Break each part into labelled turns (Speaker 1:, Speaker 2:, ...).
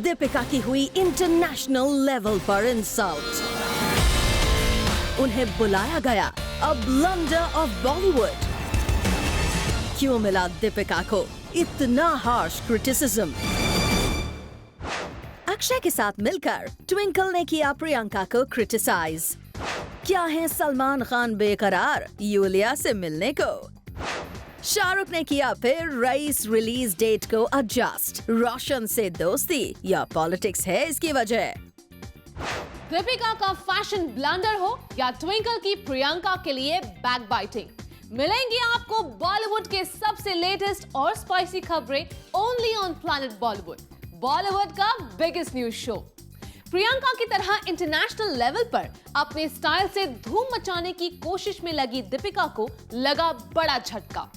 Speaker 1: दीपिका की हुई international level पर इंसल्ट। उन्हें बुलाया गया अ ब्लंडर ऑफ बॉलीवुड। क्यों मिला दीपिका को इतना हार्श क्रिटिसिज्म? अक्षय के साथ मिलकर ट्विंकल ने किया प्रियंका को क्रिटिसाइज। क्या है सलमान खान बेकरार यूलिया से मिलने को? शाहरुख ने किया फिर रईस रिलीज डेट को एडजस्ट। रोशन से दोस्ती या पॉलिटिक्स है इसकी वजह?
Speaker 2: दीपिका का फैशन ब्लंडर हो या ट्विंकल की प्रियंका के लिए बैकबाइटिंग, मिलेंगी आपको बॉलीवुड के सबसे लेटेस्ट और स्पाइसी खबरें only on planet Bollywood, Bollywood का बिगेस्ट न्यूज शो। प्रियंका की तरह इंटरनेशनल लेवल पर अपने स्टाइल से धूम मचाने की कोशिश में लगी दीपिका को लगा बड़ा झटका।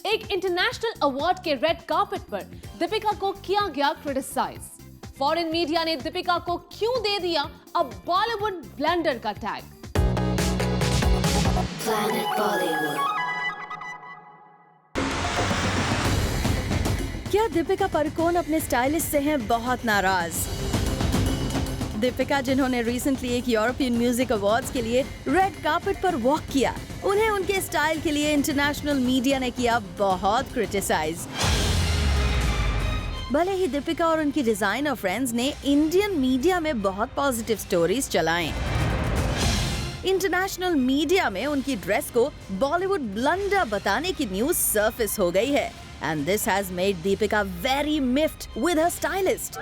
Speaker 2: एक इंटरनेशनल अवार्ड के रेड कार्पेट पर दीपिका को किया गया क्रिटिसाइज। फॉरेन मीडिया ने दीपिका को क्यों दे दिया अब बॉलीवुड ब्लेंडर का टैग?
Speaker 1: क्या दीपिका पादुकोण अपने स्टाइलिस्ट से हैं बहुत नाराज? दीपिका जिन्होंने रिसेंटली एक यूरोपियन म्यूजिक अवार्ड्स के लिए रेड कार्पेट पर वॉक किया, उन्हें उनके स्टाइल के लिए इंटरनेशनल मीडिया ने किया बहुत क्रिटिसाइज। भले ही दीपिका और उनकी डिजाइनर फ्रेंड्स ने इंडियन मीडिया में बहुत पॉजिटिव स्टोरीज चलाएं, इंटरनेशनल मीडिया में उनकी ड्रेस को बॉलीवुड ब्लंडर बताने की न्यूज सरफेस हो गई है। And this has made Deepika very miffed with her stylist.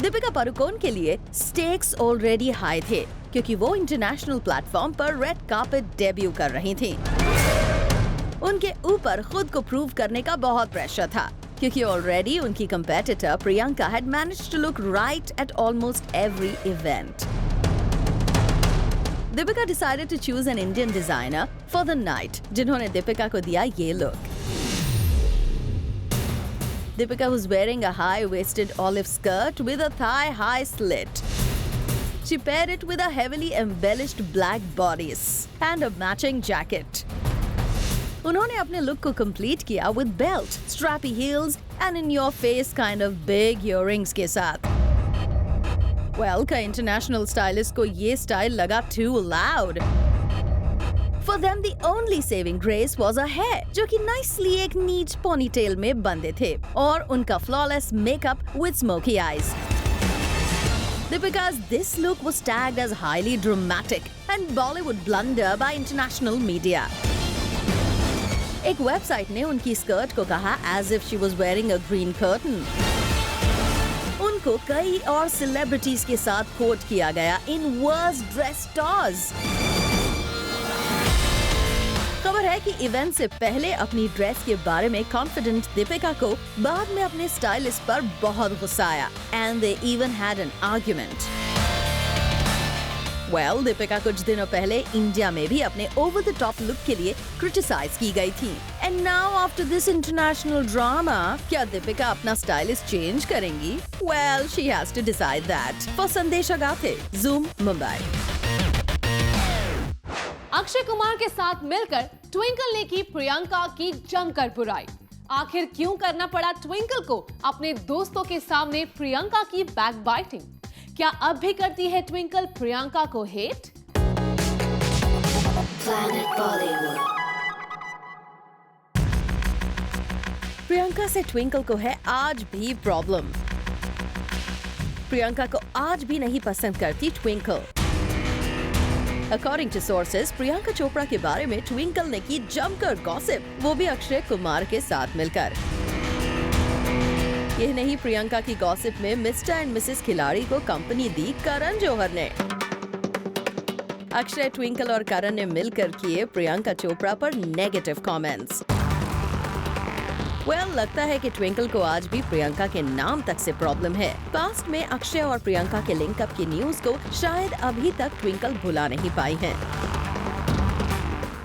Speaker 1: Deepika Padukone के लिए स्टेक्स ऑलरेडी हाई थे क्योंकि वो इंटरनेशनल प्लेटफॉर्म पर रेड कार्पेट डेब्यू कर रही थीं। उनके ऊपर खुद को प्रूव करने का बहुत प्रेशर था क्योंकि ऑलरेडी उनकी competitor Priyanka had managed to look right at almost every event. Deepika decided to choose an Indian designer for the night, जिन्होंने दीपिका को दिया ये look. Deepika was wearing a high-waisted olive skirt with a thigh-high slit. She paired it with a heavily embellished black bodice and a matching jacket. उन्होंने अपने look को complete किया with belt, strappy heels and in-your-face kind of big earrings के साथ। Well, का international stylist को ये style लगा too loud. For them, the only saving grace was a hair, जो कि nicely एक neat ponytail में बंधे थे, और उनका flawless makeup with smoky eyes. Deepika's this look was tagged as highly dramatic and Bollywood blunder by international media. एक website ने उनकी स्कर्ट को कहा as if she was wearing a green curtain. उनको कई और सेलिब्रिटीज के साथ कोट किया गया in worst dress stars. खबर है कि इवेंट से पहले अपनी ड्रेस के बारे में कॉन्फिडेंट दीपिका को बाद में अपने स्टाइलिस्ट पर बहुत गुस्सा आया and they even had an argument. Well, Deepika कुछ दिनों पहले इंडिया में भी अपने ओवर द टॉप लुक के लिए क्रिटिसाइज की गई थी। And now after this international drama, क्या दीपिका अपना स्टाइलिस्ट चेंज करेंगी? Well, she has to decide that. For Sandesh Agathe, Zoom Mumbai.
Speaker 2: Akshay Kumar के साथ मिलकर ट्विंकल ने की प्रियंका की जमकर बुराई। आखिर क्यों करना पड़ा ट्विंकल को अपने दोस्तों के सामने प्रियंका की बैकबाइटिंग? क्या अब भी करती है ट्विंकल प्रियंका को हेट?
Speaker 1: प्रियंका से ट्विंकल को है आज भी प्रॉब्लम। प्रियंका को आज भी नहीं पसंद करती Twinkle. According to sources, Priyanka Chopra के बारे में ट्विंकल ने की जमकर गॉसिप, वो भी अक्षय कुमार के साथ मिलकर। यह नहीं, प्रियंका की गॉसिप में मिस्टर एंड मिसेस खिलाड़ी को कंपनी दी करण जौहर ने। अक्षय, ट्विंकल और करण ने मिलकर किए प्रियंका चोपड़ा पर नेगेटिव कमेंट्स। लगता है कि ट्विंकल को आज भी प्रियंका के नाम तक से प्रॉब्लम है। पास्ट में अक्षय और प्रियंका के लिंकअप की न्यूज को शायद अभी तक ट्विंकल भुला नहीं पाई है।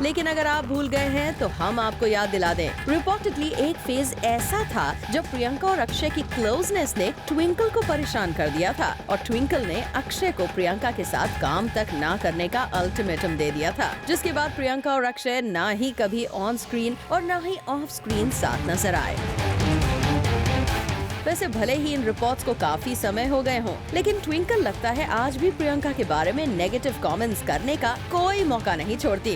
Speaker 1: लेकिन अगर आप भूल गए हैं तो हम आपको याद दिला दें, रिपोर्टेडली एक फेज ऐसा था जब प्रियंका और अक्षय की क्लोजनेस ने ट्विंकल को परेशान कर दिया था और ट्विंकल ने अक्षय को प्रियंका के साथ काम तक ना करने का अल्टीमेटम दे दिया था, जिसके बाद प्रियंका और अक्षय ना ही कभी ऑन स्क्रीन और ना ही ऑफ स्क्रीन साथ नजर आए। वैसे भले ही इन रिपोर्ट्स को काफी समय हो गए हों, लेकिन ट्विंकल लगता है आज भी प्रियंका के बारे में नेगेटिव कमेंट्स करने का कोई मौका नहीं छोड़ती।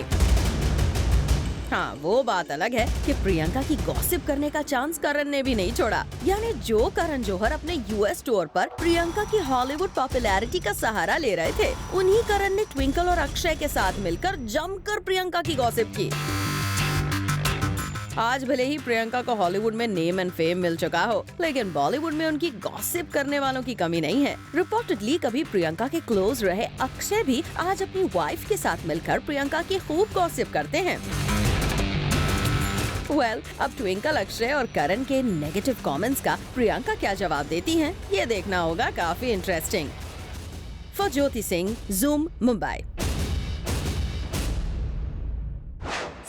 Speaker 1: हाँ, वो बात अलग है कि प्रियंका की गॉसिप करने का चांस करण ने भी नहीं छोड़ा। यानी जो करण जौहर अपने यूएस टूर पर प्रियंका की हॉलीवुड पॉपुलैरिटी का सहारा ले रहे थे, उन्हीं करण ने ट्विंकल और अक्षय के साथ मिलकर जमकर प्रियंका की गॉसिप की। आज भले ही प्रियंका को हॉलीवुड में नेम एंड फेम मिल चुका हो, लेकिन बॉलीवुड में उनकी गॉसिप करने वालों की कमी नहीं है। रिपोर्टेडली कभी प्रियंका के क्लोज रहे अक्षय भी आज अपनी वाइफ के साथ मिलकर प्रियंका की खूब गॉसिप करते हैं। अब ट्विंकल, अक्षय और करण के नेगेटिव कमेंट्स का प्रियंका क्या जवाब देती हैं, ये देखना होगा काफी interesting. For Jyoti Singh, zoom, Mumbai.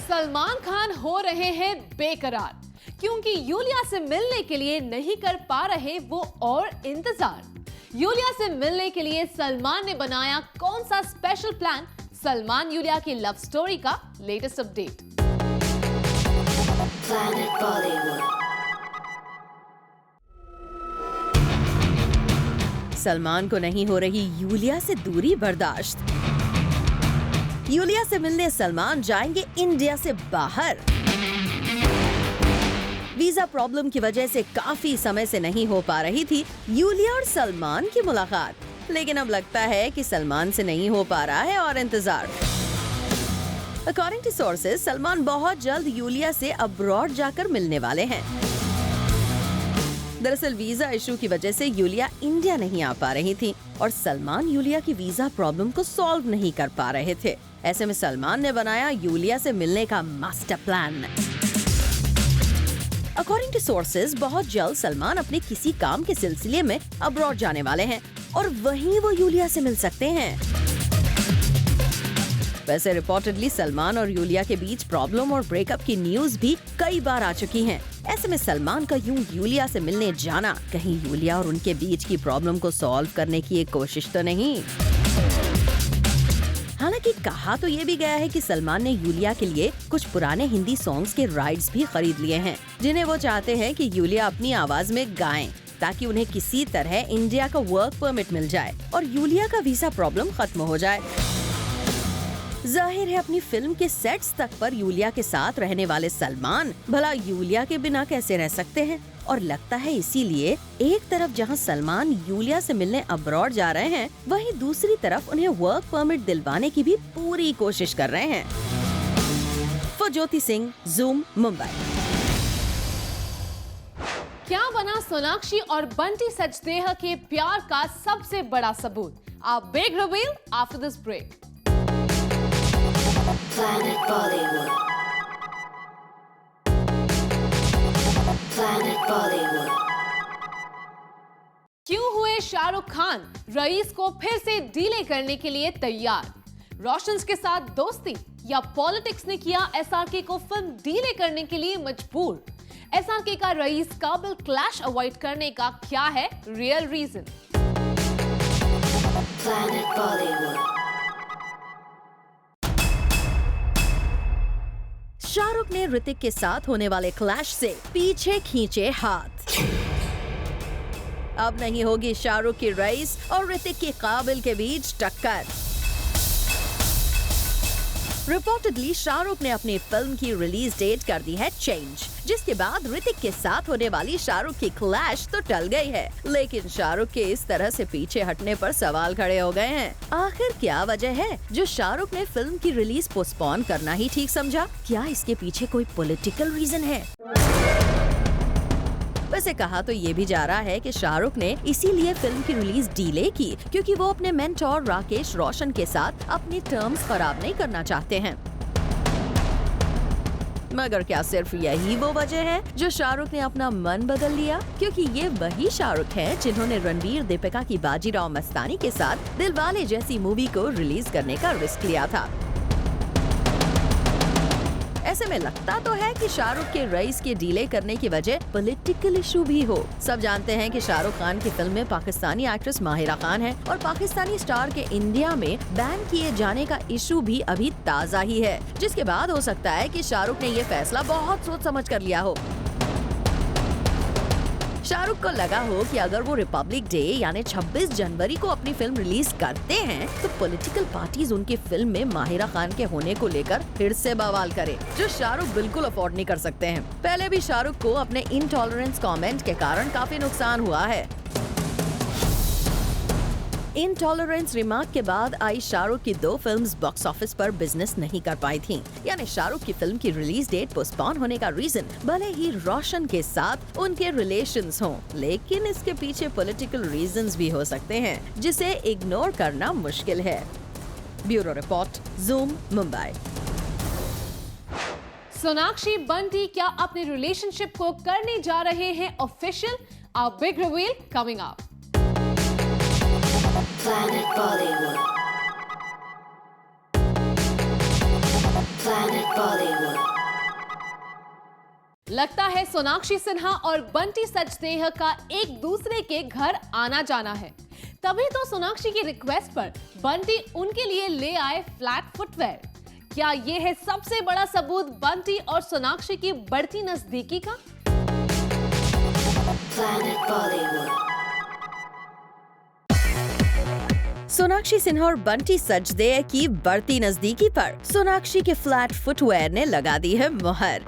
Speaker 2: Salman Khan हो रहे हैं बेकरार क्योंकि यूलिया से मिलने के लिए नहीं कर पा रहे वो और इंतजार। यूलिया से मिलने के लिए सलमान ने बनाया कौन सा स्पेशल प्लान? सलमान यूलिया की लव स्टोरी का latest update.
Speaker 3: Planet Bollywood.
Speaker 1: Salman को नहीं हो रही यूलिया से दूरी बर्दाश्त। यूलिया से मिलने सलमान जाएंगे इंडिया से बाहर। वीजा प्रॉब्लम की वजह से काफी समय से नहीं हो पा रही थी यूलिया और सलमान की मुलाकात, लेकिन अब लगता है कि सलमान से नहीं हो पा रहा है और इंतजार। अकॉर्डिंग टू सोर्सेज, सलमान बहुत जल्द यूलिया से अब्रॉड जाकर मिलने वाले हैं। दरअसल वीजा इशू की वजह से यूलिया इंडिया नहीं आ पा रही थी और सलमान यूलिया की वीजा प्रॉब्लम को सॉल्व नहीं कर पा रहे थे। ऐसे में सलमान ने बनाया यूलिया से मिलने का master plan. According to sources, बहुत जल्द सलमान अपने किसी काम के सिलसिले में अब्रॉड जाने वाले हैं और वहीं वो यूलिया से मिल सकते हैं। वैसे रिपोर्टेडली सलमान और यूलिया के बीच प्रॉब्लम और ब्रेकअप की न्यूज भी कई बार आ चुकी हैं। ऐसे में सलमान का यूं यूलिया से मिलने जाना कहीं यूलिया और उनके बीच की प्रॉब्लम को सॉल्व करने की एक कोशिश तो नहीं। हालांकि कहा तो ये भी गया है कि सलमान ने यूलिया के लिए कुछ पुराने हिंदी सॉन्ग्स के राइट्स भी खरीद लिए हैं, जिन्हें वो चाहते हैं कि यूलिया अपनी आवाज में गाएं, ताकि उन्हें किसी तरह इंडिया का वर्क परमिट मिल जाए और यूलिया का वीजा प्रॉब्लम खत्म हो जाए। जाहिर है अपनी फिल्म के सेट्स तक पर यूलिया के साथ रहने वाले सलमान भला यूलिया के बिना कैसे रह सकते हैं, और लगता है इसीलिए एक तरफ जहां सलमान यूलिया से मिलने अब्रॉड जा रहे हैं, वहीं दूसरी तरफ उन्हें वर्क परमिट दिलवाने की भी पूरी कोशिश कर रहे हैं। For Jyoti Singh, zoom, Mumbai.
Speaker 2: क्या बना सोनाक्षी और बंटी सचदेहा के प्यार का सबसे बड़ा सबूत? आप big reveal after this break.
Speaker 3: Planet Bollywood. Planet Bollywood.
Speaker 2: क्यों हुए शाहरुख खान रईस को फिर से डीले करने के लिए तैयार? रोशन के साथ दोस्ती या पॉलिटिक्स ने किया एसआरके को फिल्म डीले करने के लिए मजबूर? एसआरके का रईस काबिल क्लैश अवॉइड करने का क्या है real reason?
Speaker 3: Planet Bollywood.
Speaker 1: Shahrukh ने ऋतिक के साथ होने वाले क्लैश से पीछे खींचे हाथ। अब नहीं होगी शाहरुख की रईस और ऋतिक के काबिल के बीच टक्कर। रिपोर्टेडली शाहरुख ने अपनी फिल्म की रिलीज डेट कर दी है चेंज, जिसके बाद ऋतिक के साथ होने वाली शाहरुख की क्लैश तो टल गई है, लेकिन शाहरुख के इस तरह से पीछे हटने पर सवाल खड़े हो गए हैं। आखिर क्या वजह है जो शाहरुख ने फिल्म की रिलीज पोस्टपोन करना ही ठीक समझा? क्या इसके पीछे कोई पॉलिटिकल रीजन है? वैसे कहा तो ये भी जा रहा है कि शाहरुख ने इसीलिए फिल्म की रिलीज डिले की क्योंकि वो अपने मेंटोर राकेश रोशन के साथ अपने टर्म्स खराब नहीं करना चाहते हैं। मगर क्या सिर्फ यही वो वजह है जो शाहरुख ने अपना मन बदल लिया? क्योंकि ये वही शाहरुख हैं जिन्होंने रणबीर दीपिका की बाजीराव मस्तानी के साथ दिलवाले जैसी मूवी को रिलीज करने का रिस्क लिया था। ऐसे में लगता तो है कि शाहरुख के रईस के डीले करने की वजह पॉलिटिकल इशू भी हो। सब जानते हैं कि शाहरुख खान की फिल्म में पाकिस्तानी एक्ट्रेस माहिरा खान है और पाकिस्तानी स्टार के इंडिया में बैन किए जाने का इशू भी अभी ताज़ा ही है, जिसके बाद हो सकता है कि शाहरुख ने ये फैसला बहुत सोच समझ कर लिया हो। शाहरुख को लगा हो कि अगर वो रिपब्लिक डे यानी 26 जनवरी को अपनी फिल्म रिलीज करते हैं तो पॉलिटिकल पार्टीज उनकी फिल्म में माहिरा खान के होने को लेकर फिर से बवाल करे, जो शाहरुख बिल्कुल अफोर्ड नहीं कर सकते हैं। पहले भी शाहरुख को अपने इनटॉलरेंस कमेंट के कारण काफी नुकसान हुआ है। इनटॉलरेंस रिमार्क के बाद आई शाहरुख की 2 फिल्म्स बॉक्स ऑफिस पर बिजनेस नहीं कर पाई थीं। यानी शाहरुख की फिल्म की रिलीज डेट पोस्टपोन होने का रीजन भले ही रोशन के साथ उनके रिलेशंस हों, लेकिन इसके पीछे पॉलिटिकल रीजंस भी हो सकते हैं जिसे इग्नोर करना मुश्किल है। Bureau report, zoom, Mumbai.
Speaker 2: Sonakshi Bunty क्या अपने रिलेशनशिप को करने जा रहे हैं official? A big reveal coming up.
Speaker 3: Planet Bollywood. Planet Bollywood.
Speaker 2: लगता है सोनाक्षी सिन्हा और बंटी सचदेह का एक दूसरे के घर आना जाना है। तभी तो सोनाक्षी की रिक्वेस्ट पर बंटी उनके लिए ले आए फ्लैट फुटवेयर। क्या ये है सबसे बड़ा सबूत बंटी और सोनाक्षी की बढ़ती नजदीकी का?
Speaker 3: Planet Bollywood.
Speaker 1: सोनाक्षी सिन्हा और बंटी सचदेह की बढ़ती नजदीकी पर सोनाक्षी के फ्लैट फुटवेयर ने लगा दी है मुहर।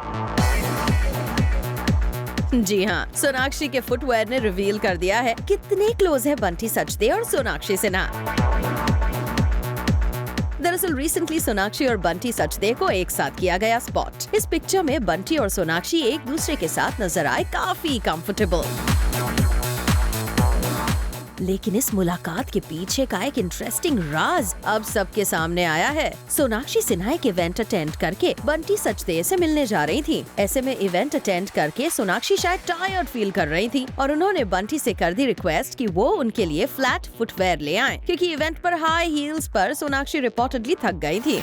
Speaker 1: जी हाँ, सोनाक्षी के फुटवेयर ने रिवील कर दिया है कितने क्लोज है बंटी सचदेह और सोनाक्षी सिन्हा। दरअसल रिसेंटली सोनाक्षी और बंटी सचदेह को एक साथ किया गया स्पॉट। इस पिक्चर में बंटी और सोनाक्षी एक दूसरे के साथ नजर आए काफी कंफर्टेबल। लेकिन इस मुलाकात के पीछे का एक इंटरेस्टिंग राज अब सबके सामने आया है। सोनाक्षी सिन्हा एक इवेंट अटेंड करके बंटी सचदेह से मिलने जा रही थी। ऐसे में इवेंट अटेंड करके सोनाक्षी शायद टायर्ड फील कर रही थी और उन्होंने बंटी से कर दी रिक्वेस्ट कि वो उनके लिए फ्लैट फुटवेयर ले आएं, क्योंकि इवेंट पर हाई हील्स पर सोनाक्षी रिपोर्टेडली थक गई थी।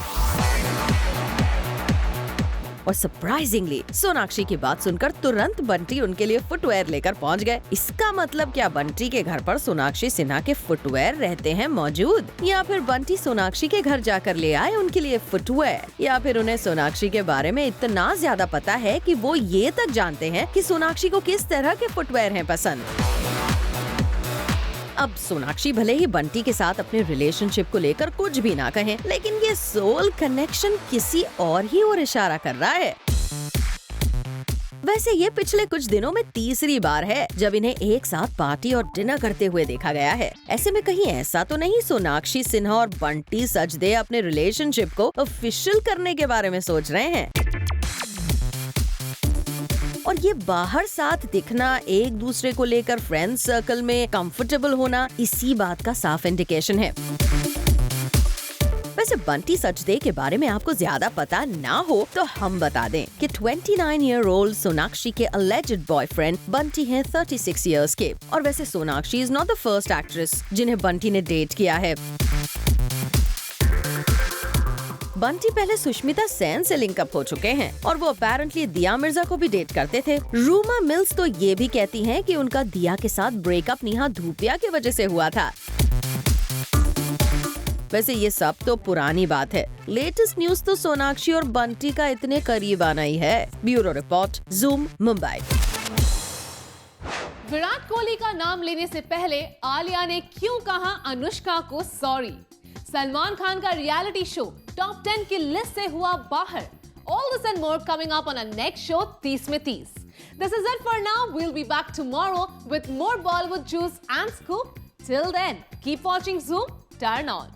Speaker 1: और सरप्राइजिंगली सोनाक्षी की बात सुनकर तुरंत बंटी उनके लिए फुटवेयर लेकर पहुंच गए। इसका मतलब क्या बंटी के घर पर सोनाक्षी सिन्हा के फुटवेयर रहते हैं मौजूद, या फिर बंटी सोनाक्षी के घर जाकर ले आए उनके लिए फुटवेयर, या फिर उन्हें सोनाक्षी के बारे में इतना ज्यादा पता है कि वो ये तक जानते हैं कि सोनाक्षी को किस तरह के फुटवेयर हैं पसंद। अब सोनाक्षी भले ही बंटी के साथ अपने रिलेशनशिप को लेकर कुछ भी ना कहें, लेकिन ये सोल कनेक्शन किसी और ही ओर इशारा कर रहा है। वैसे ये पिछले कुछ दिनों में तीसरी बार है जब इन्हें एक साथ पार्टी और डिनर करते हुए देखा गया है। ऐसे में कहीं ऐसा तो नहीं सोनाक्षी सिन्हा और बंटी सचदेह अपने रिलेशनशिप को ऑफिशियल करने के बारे में सोच रहे हैं? और ये बाहर साथ दिखना, एक दूसरे को लेकर फ्रेंड सर्कल में कंफर्टेबल होना, इसी बात का साफ इंडिकेशन है। वैसे बंटी सचदेह के बारे में आपको ज्यादा पता ना हो तो हम बता दें कि 29 ईयर ओल्ड सोनाक्षी के अलेज्ड बॉयफ्रेंड बंटी हैं 36 इयर्स के। और वैसे Sonakshi is not the first actress जिन्हें बंटी ने डेट किया है। बंटी पहले सुष्मिता सेन से लिंकअप हो चुके हैं और वो अपेरेंटली दिया मिर्जा को भी डेट करते थे। रूमा मिल्स तो ये भी कहती हैं कि उनका दिया के साथ ब्रेकअप नेहा धूपिया की वजह से हुआ था। वैसे ये सब तो पुरानी बात है। लेटेस्ट न्यूज तो सोनाक्षी और बंटी का इतने करीब आना ही है। Bureau report, zoom, Mumbai.
Speaker 2: Virat Kohli का नाम लेने से पहले आलिया ने क्यों कहा अनुष्का को सॉरी? सलमान खान का रियलिटी शो टॉप 10 की लिस्ट से हुआ बाहर। All this and more coming up on our next show 30 में 30. This is it for now. We'll be back tomorrow with more Bollywood juice and scoop. Till then, keep watching Zoom. Turn on.